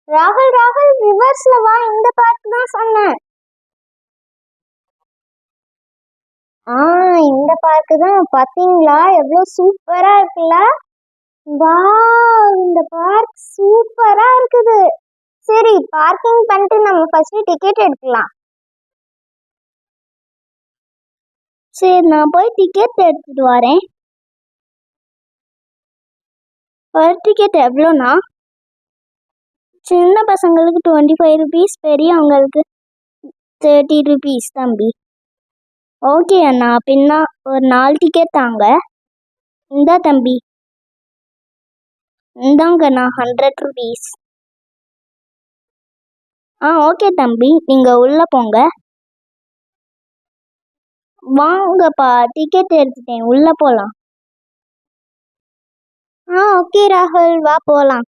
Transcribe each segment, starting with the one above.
ராகுல் ராகுல் ரிவர்ஸ்ல வா, இந்த பார்க் தான் சொன்னேன். இந்த பார்க்கு தான். பாத்தீங்களா எவ்வளவு சூப்பரா இருக்குல்ல. வா, இந்த பார்க் சூப்பரா இருக்குது. சரி, பார்க்கிங் பண்ணிட்டு நம்ம ஃபர்ஸ்ட் டிக்கெட் எடுக்கலாம். சரி, நான் போய் டிக்கெட் எடுத்துட்டு வரேன். ஒரு டிக்கெட் எவ்வளோண்ணா? சின்ன பசங்களுக்கு 25 rupees, பெரியவங்களுக்கு 30 rupees தம்பி. ஓகே அண்ணா, பின்னா ஒரு 4 டிக்கெட் தாங்க. இந்தா தம்பி. இந்தாங்கண்ணா 100 rupees. ஓகே தம்பி, நீங்க உள்ள போங்க. வாங்கப்பா, டிக்கெட் எடுத்துட்டேன், உள்ள போலாம். ஓகே ராகுல், வா போலாம்.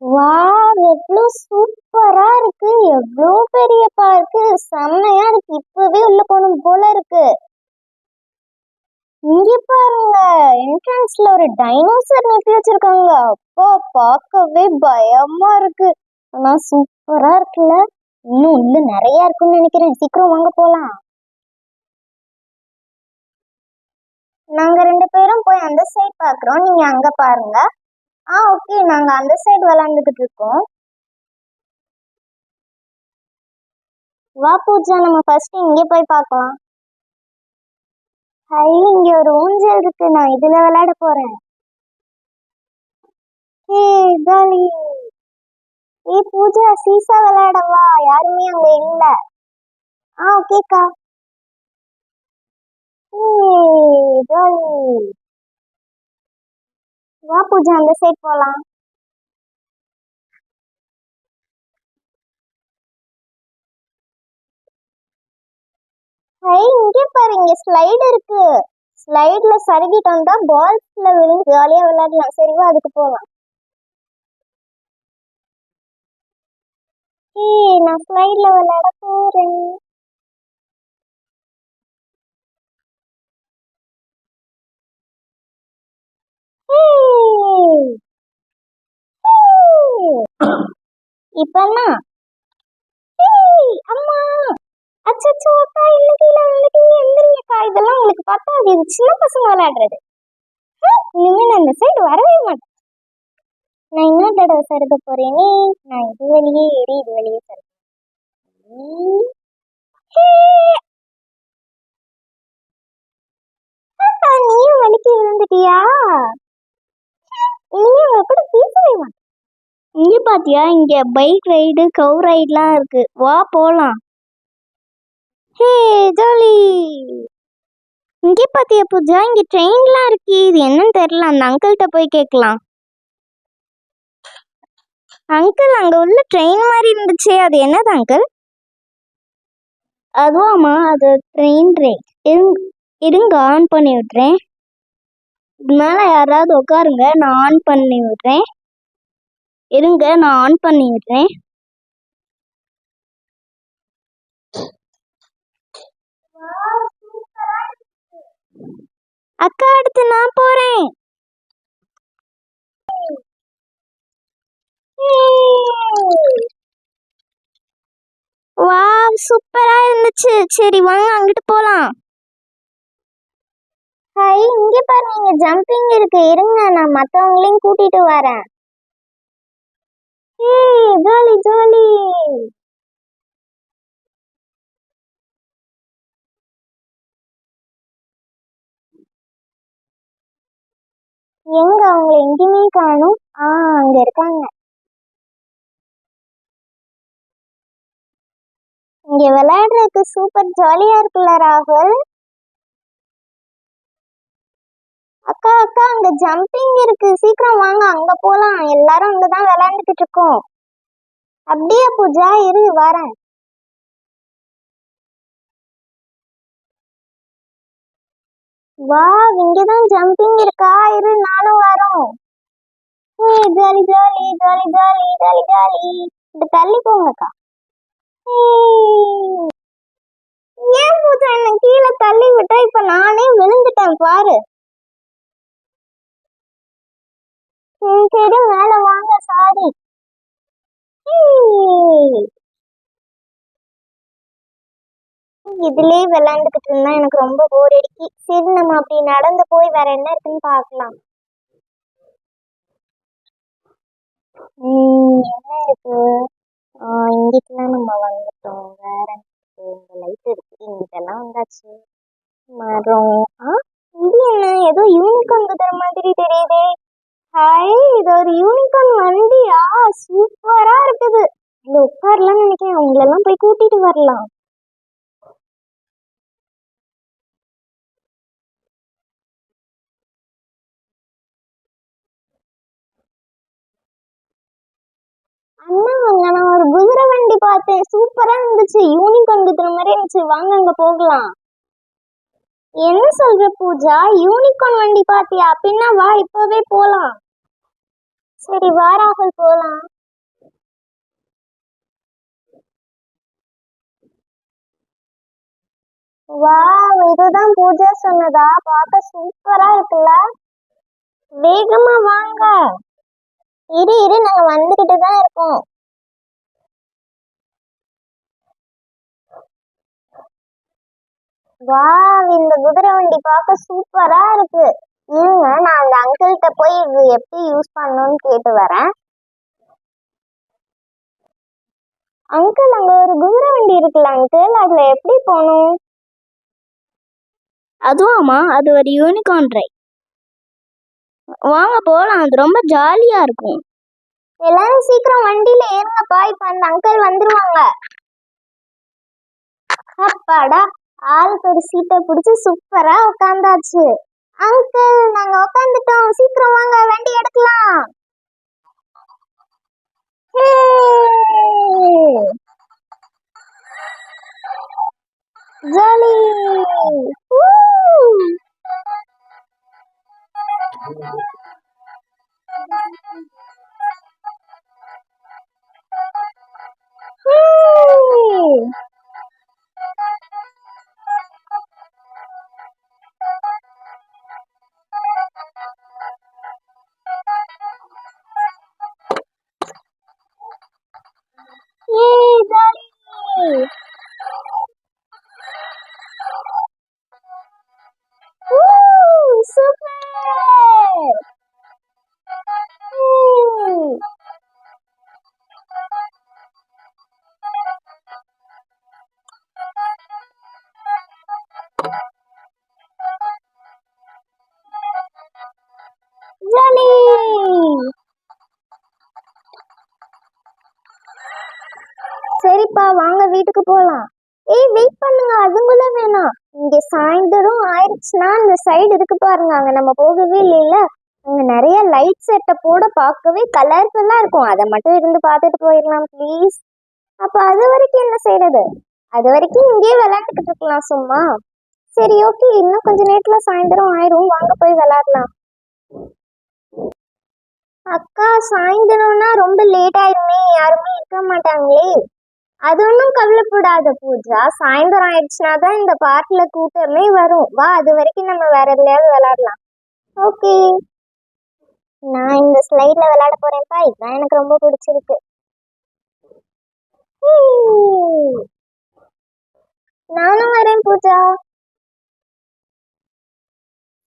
வா, எவ்வளோ சூப்பரா இருக்கு. எவ்வளோ பெரிய பார்க்கு, செம்மையா இருக்கு. இப்பவே உள்ள போகணும் போல இருக்கு. இங்க பாருங்க, என்ட்ரன்ஸ்ல ஒரு டைனோசர் நிறுத்தி வச்சிருக்காங்க. அப்பா, பார்க்கவே பயமா இருக்கு. ஆனா சூப்பரா இருக்குல்ல. இன்னும் உள்ள நிறைய இருக்குன்னு நினைக்கிறேன். சீக்கிரம் வாங்க போலாம். நாங்க 2 பேரும் போய் அந்த சைடு பாக்குறோம், நீங்க அங்க பாருங்க. ஓகே, நாங்க அந்த சைடு விளையாண்டுகிட்டு இருக்கோம். வா பூஜா, நம்ம ஃபர்ஸ்ட் இங்கே போய் பார்க்கலாம். இங்க ஒரு ஊஞ்சல் இருக்கு, நான் இதுல விளையாட போறேன். ஜாலி. பூஜா, சீசா விளையாடவா? யாருமே அங்க இல்ல. ஓகேக்கா. ஜாலி. வா பூஜா, அந்த சைடு போலாம். இங்க பாரு, இங்க ஸ்லைடு இருக்கு. ஸ்லைட்ல சருகிட்டு வந்தா பால்ஸ்ல விழுந்து ஜாலியா விளையாடலாம். சரிவா, அதுக்கு போலாம். நான் ஸ்லைட்ல விளையாட போறேன். இப்பன்னா அம்மா, அச்சோ அக்கா, என்ன கீழே வந்துட்டீங்க, எந்திரிங்கக்கா. இதெல்லாம் உங்களுக்கு பத்தாது, இது சின்ன பசங்க விளையாடுறது. இனிமே நான் இந்த சைடு வரவே மாட்டேன். நான் இன்னொரு தடவை சருக போறேனே. நான் இது வழியே ஏறி இது வழியே சருக. நீயும் வலிக்கு விழுந்துட்டியா? இனிமே உங்க கூட பேசவே மாட்டேன். இங்க பாத்தியா, இங்க பைக் ரைடு, கவ் ரைட்லாம் இருக்கு. வா போலாம். ஜாலி. இங்க பாத்தியா பூஜா, இங்க ட்ரெயின்லாம் இருக்கு. இது என்னன்னு தெரியல, அந்த அங்கிள்கிட்ட போய் கேட்கலாம். அங்கிள், அங்க உள்ள ட்ரெயின் மாதிரி இருந்துச்சு, அது என்னது அங்கிள்? அதுவாமா, அது ட்ரெயின் ரைட். இருங்க, ஆன் பண்ணி விடுறேன். மேல யாராவது உட்காருங்க, நான் ஆன் பண்ணி விடுறேன். இருங்க, நான் ஆன் பண்ணி விடுறேன். அக்கா, அடுத்து நான் போறேன். வா, சூப்பரா இருந்துச்சு. சரி வாங்க, அங்கிட்டு போலாம். இங்க பாருங்க, இங்க ஜம்பிங் இருக்கு. இருங்க, நான் மத்தவங்களையும் கூட்டிட்டு வரேன். Jolly jolly. எங்க அவங்களை எங்கேயுமே காணும். அங்க இருக்காங்க. இங்க விளையாடுறதுக்கு சூப்பர் ஜாலியா இருக்குல்ல ராகுல். அக்கா அக்கா, அங்க ஜம்பிங் இருக்கு, சீக்கிரம் வாங்க, அங்க போலாம். எல்லாரும் அங்கதான் விளையாண்டுட்டு இருக்கோம். அப்படியே பூஜா, இரு வரேன். வா, இங்கதான் ஜம்பிங் இருக்கா, இரு நானும் வரோம். Jolly jolly jolly jolly jolly jolly. இது தள்ளி போங்கக்கா. ஏன் பூஜா என்ன கீழே தள்ளி விட்டா? இப்ப நானே விழுந்துட்டேன் பாரு. சரி மேல வாங்க, சாரி. இதுலயே விளையாண்டுக்கிட்டு இருந்தா எனக்கு ரொம்ப போர் அடிக்கி. சரி நம்ம அப்படி நடந்து போய் வேற என்ன இருக்குன்னு பாக்கலாம். என்ன இருக்கு? இங்கிட்டலாம் நம்ம வந்துட்டோம். வேற இந்த லைட் இருக்கு, இங்கிட்டெல்லாம் வந்தாச்சு. மரம். இது என்ன ஏதோ யூனிகார்ன் குதிரை மாதிரி தெரியுதே. ஹாய், இது ஒரு யூனிகார்ன் வண்டியா? சூப்பரா இருக்குது. இங்க உட்காரலாம்னு நினைக்கிறேன். அவங்களெல்லாம் போய் கூட்டிட்டு வரலாம். அண்ணா, அங்க நான் ஒரு குதிரை வண்டி பார்த்தேன், சூப்பரா இருந்துச்சு. யூனிகார்ன் குதிரை மாதிரி இருந்துச்சு. வாங்க அங்க போகலாம். என்ன சொல்ற பூஜா? யூனிகார்ன் வண்டி பாத்தியா? பின்ன வா, இப்பவே போலாம். சரி வா ராகுல், போலாம். வா, இதுதான் பூஜா சொன்னதா? பார்க்க சூப்பரா இருக்குல்ல? வேகமா வாங்க. இரு இரு, நாங்க வந்துகிட்டு தான் இருக்கோம். வா, இந்த குதிரை வண்டி பார்க்க சூப்பரா இருக்கு. இருங்க, நான் அந்த அங்கிள்கிட்ட போய் இது எப்படி யூஸ் பண்ணணும்னு கேட்டு வரேன். அங்கிள், அங்க ஒரு குதிரை வண்டி இருக்குல்ல அங்கிள், அதுல எப்படி போகணும்? அதுவாமா, அது ஒரு யூனிகார்ன் ரைட். வாங்க போலாம், அது ரொம்ப ஜாலியா இருக்கும். எல்லாரும் சீக்கிரம் வண்டியில ஏறுங்கப்பா, இப்ப அந்த அங்கிள் வந்துருவாங்க. அப்பாடா, ஆளுக்கு ஒரு சீட்டை பிடிச்சு சூப்பரா உட்காந்தாச்சு. அங்கிள், நாங்க உட்காந்துட்டோம், சீக்கிரம் வாங்க, வண்டி எடுக்கலாம். ஜாலி. சரிப்பா, வாங்க வீட்டுக்கு போலாம். ஏய் வெயிட் பண்ணுங்க, அதுங்குள்ள வேணாம். இங்க சாயந்தரம் ஆயிடுச்சுன்னா அந்த சைடு இருக்கு பாருங்க, அங்க நம்ம போகவே இல்லைல்ல, அங்க நிறைய லைட் செட்டப்போட பார்க்கவே கலர்ஃபுல்லா இருக்கும். அதை மட்டும் இருந்து பார்த்துட்டு போயிடலாம் ப்ளீஸ். அப்ப அது வரைக்கும் என்ன செய்யறது? அது வரைக்கும் இங்கேயே விளையாண்டுக்கிட்டு இருக்கலாம் சும்மா. சரி ஓகே, இன்னும் கொஞ்ச நேரத்துல சாயந்தரம் ஆயிரும், வாங்க போய் விளையாடலாம். அக்கா, சாயந்தரம்னா ரொம்ப லேட் ஆயிருமே, யாருமே இருக்க மாட்டாங்களே. அது ஒன்றும் கவலைப்படாத பூஜா, சாயந்தரம் ஆயிடுச்சுனா தான் இந்த பார்க்ல கூட்டமே வரும். வா, அது வரைக்கும் நம்ம வேற எதுலையாவது விளையாடலாம். ஓகே, நான் இந்த ஸ்லைட்ல விளையாட போறேன்ப்பா, இதுதான் எனக்கு ரொம்ப பிடிச்சிருக்கு. நானும் வரேன் பூஜா.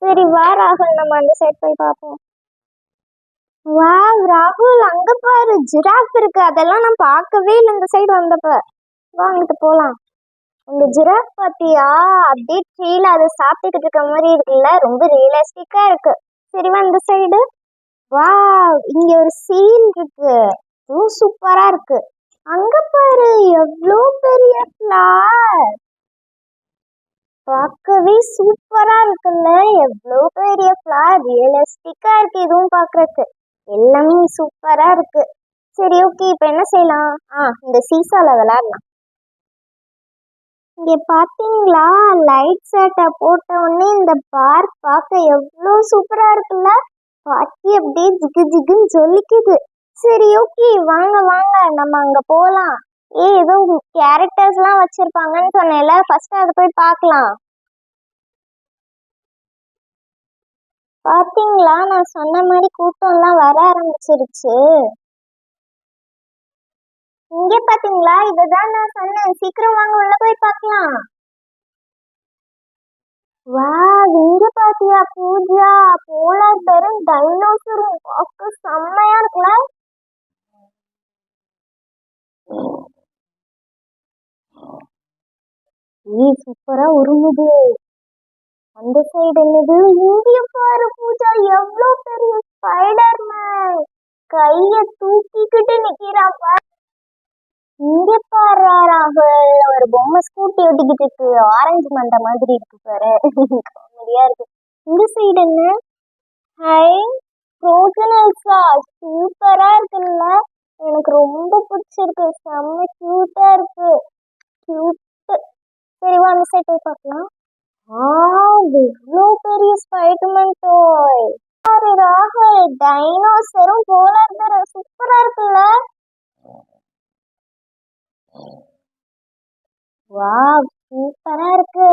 சரி வா ராகுல், நம்ம அந்த சைட் போய் பார்ப்போம். வா ராகுல், அங்க பாரு ஜிராஃப் இருக்கு. அதெல்லாம் நான் பார்க்கவே இல்லை இந்த சைடு வந்தப்ப. வாங்கிட்டு போலாம். இந்த ஜிராஃப் பாத்தியா? அப்படியே ட்ரீல அதை சாப்பிட்டுக்கிட்டு இருக்க மாதிரி இருக்குல்ல, ரொம்ப ரியலிஸ்டிக்கா இருக்கு. சரி வா இந்த சைடு. வா, இங்க ஒரு சீல் இருக்கு, இதுவும் சூப்பரா இருக்கு. அங்க பாரு, எவ்வளோ பெரிய ஃபிளவர், பார்க்கவே சூப்பரா இருக்குல்ல. எவ்வளோ பெரிய ஃபிளவர், ரியலிஸ்டிக்கா இருக்கு. இதுவும் பாக்குறதுக்கு எல்லாமே சூப்பரா இருக்கு. சரி ஓகே, இப்போ என்ன செய்யலாம்? இந்த சீசால விளையாடலாம். இங்க பாத்தீங்களா, லைட் செட்டை போட்ட உடனே இந்த பார்க் பார்க்க எவ்வளோ சூப்பரா இருக்குல்ல. பாட்டி அப்படியே ஜிகு ஜிகுன்னு ஜொலிக்குது. சரி ஓகே, வாங்க வாங்க நம்ம அங்க போலாம். ஏதோ கேரக்டர்ஸ்லாம் வச்சிருப்பாங்கன்னு சொன்னேன்ல, ஃபர்ஸ்ட் அதை போய் பார்க்கலாம். பாத்தீங்களா, நான் சொன்ன மாதிரி கூட்டம்லாம் வர ஆரம்பிச்சிருச்சு. இங்க பாத்தீங்களா, இதுதான் நான் சொன்னேன். சீக்கிரம் வாங்க, உள்ள போய் பார்க்கலாம். வா, இங்க பாத்தியா பூஜா, போலார் பேரும் டைனோசரும் பார்க்க செம்மையா இருக்குல்ல. சூப்பரா உருமுது. அந்த சைடு என்னது, இங்க பாரு பூஜா, எவ்வளவு பெரிய ஸ்பைடர்மேன் கைய தூக்கிக்கிட்டு நிக்கிறான் பாரு. இங்க பாரு ராகுல், ஒரு பொம்மை ஸ்கூட்டி ஓட்டிக்கிட்டு இருக்கு, ஆரஞ்சு மண்டை மாதிரி இருக்கு பாரு. காமெடியா இருக்கு. இந்த சைடு என்ன, ஹை ஃப்ரோசன் எல்சா, சூப்பரா இருக்குல்ல. எனக்கு ரொம்ப பிடிச்சிருக்கு, செம்ம கியூட்டா இருக்கு. கியூட். சரி வா, அந்த சைடு போய் பார்க்கலாம். இவ்வளோ பெரிய ஸ்பைடர்மேன் டாய் பாரு ராகுல், டைனோசரும் போலார் பேரும் சூப்பரா இருக்குல்ல. வாவ், சூப்பரா இருக்கு.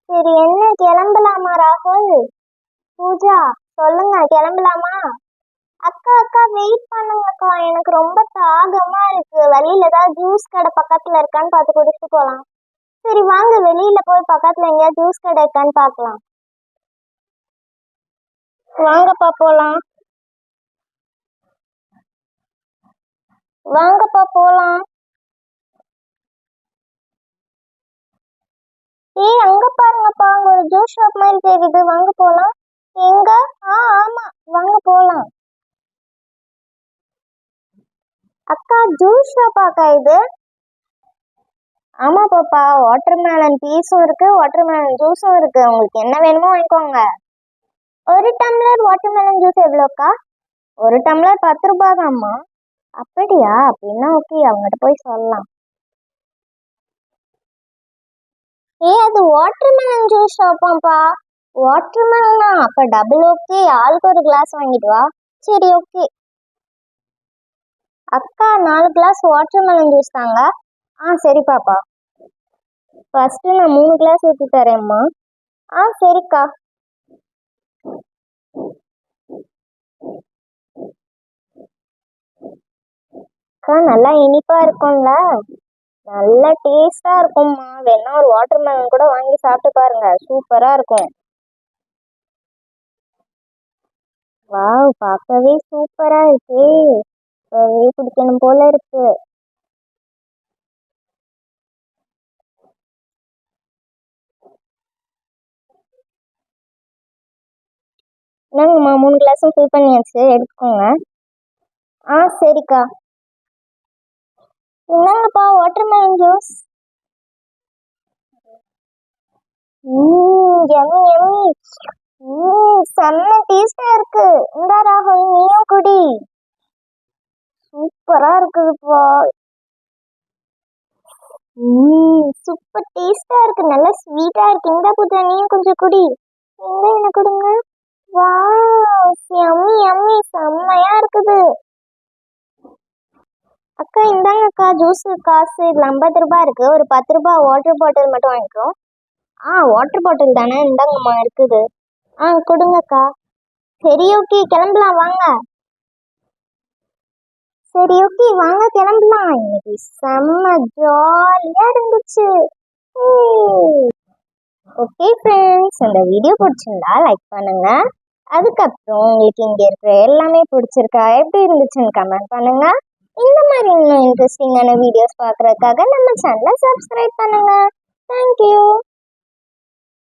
சரி என்ன, கிளம்பலாமா ராகுல்? பூஜா சொல்லுங்க, கிளம்பலாமா? அக்கா அக்கா வெயிட் பண்ணுங்கக்கா, எனக்கு ரொம்ப தாகமா இருக்கு. வெளியில ஏதாவது ஜூஸ் கடை பக்கத்துல இருக்கான்னு பார்த்து குடிச்சிட்டு போலாம். சரி வாங்க, வெளியில போய் பக்கத்துல எங்கேயாவது ஜூஸ் கடை இருக்கான்னு பார்க்கலாம். வாங்கப்பா போலாம். வாங்கப்பா போலாம். அங்க பாருங்கப்பா, அங்க ஒரு ஜூஸ் ஷாப் மாதிரி தெரியுது, வாங்க போலாம். எங்க? ஆமா, வாங்க போலாம். அக்கா ஜூஸ் ஷாப்பாக்கா இது? ஆமா பாப்பா, வாட்டர்மெலன் பீஸும் இருக்கு, வாட்டர்மெலன் ஜூஸும் இருக்கு. உங்களுக்கு என்ன வேணுமோ வாங்கிக்கோங்க. ஒரு டம்ளர் வாட்டர்மெலன் ஜூஸ் எவ்வளோக்கா? ஒரு டம்ளர் 10 ரூபாய் தான்மா. அப்படியா? அப்படின்னா ஓகே, அவங்ககிட்ட போய் சொல்லலாம். அது வாட்டர்மெலன் ஜூஸ் ஷாப்பாப்பா. வாட்டர்மெலனா? அப்ப டபுள் ஓகே, ஆளுக்கு ஒரு கிளாஸ் வாங்கிட்டு வா. சரி ஓகே. அக்கா 4 கிளாஸ் வாட்டர்மெலன் ஜூஸ் தாங்க. சரி பாப்பா, ஃபர்ஸ்ட் நான் 3 கிளாஸ் ஊற்றி தரேம்மா. சரிக்கா. அக்கா நல்லா இனிப்பா இருக்கும்ல, நல்ல டேஸ்டா இருக்கும்மா. வேணா ஒரு வாட்டர்மெலன் கூட வாங்கி சாப்பிட்டு பாருங்க, சூப்பரா இருக்கும். வாவ், பார்க்கவே சூப்பரா இருக்கு. குடிக்கணும் போல இருக்கு. என்னங்கம்மா, 3 கிளாஸும் ஃபில் பண்ணியாச்சு, எடுத்துக்கோங்க. சரிக்கா. என்னங்கப்பா, வாட்டர்மெலன் ஜூஸ். எம்மி எம்மி, செம்ம டேஸ்டா இருக்கு. இந்த ராகுல், நீயும் குடி. சூப்பரா இருக்குதுப்பா. சூப்பர் டேஸ்டா இருக்கு, நல்லா ஸ்வீட்டா இருக்கு. இந்த பூஜா, நீயும் கொஞ்சம் குடி. என்ன கொடுங்க. வாவ், யம்மி யம்மி, செம்மையா இருக்குது. அக்கா இந்தாங்க அக்கா, ஜூஸ் காசு இதுல 50 ரூபாய் இருக்கு. ஒரு 10 ரூபாய் வாட்டர் பாட்டில் மட்டும் வாங்கிக்கோ. வாட்டர் பாட்டில் தானே, இந்தாங்கம்மா இருக்குது. கொடுங்கக்கா. சரி ஓகே, கிளம்பலாம் வாங்க. சரி ஓகே, வாங்க கிளம்பலாம். இன்னைக்கு செம்ம ஜாலியா இருந்துச்சு. ஓகே ஃப்ரெண்ட்ஸ், இந்த வீடியோ பிடிச்சிருந்தா லைக் பண்ணுங்க. அதுக்கப்புறம் உங்களுக்கு இங்க இருக்கிற எல்லாமே பிடிச்சிருக்கா, எப்படி இருந்துச்சுன்னு கமெண்ட் பண்ணுங்க. இந்த மாதிரி இன்னும் இன்ட்ரெஸ்டிங்கான வீடியோஸ் பார்க்கறதுக்காக நம்ம சேனலை சப்ஸ்கிரைப் பண்ணுங்க. தேங்க்யூ.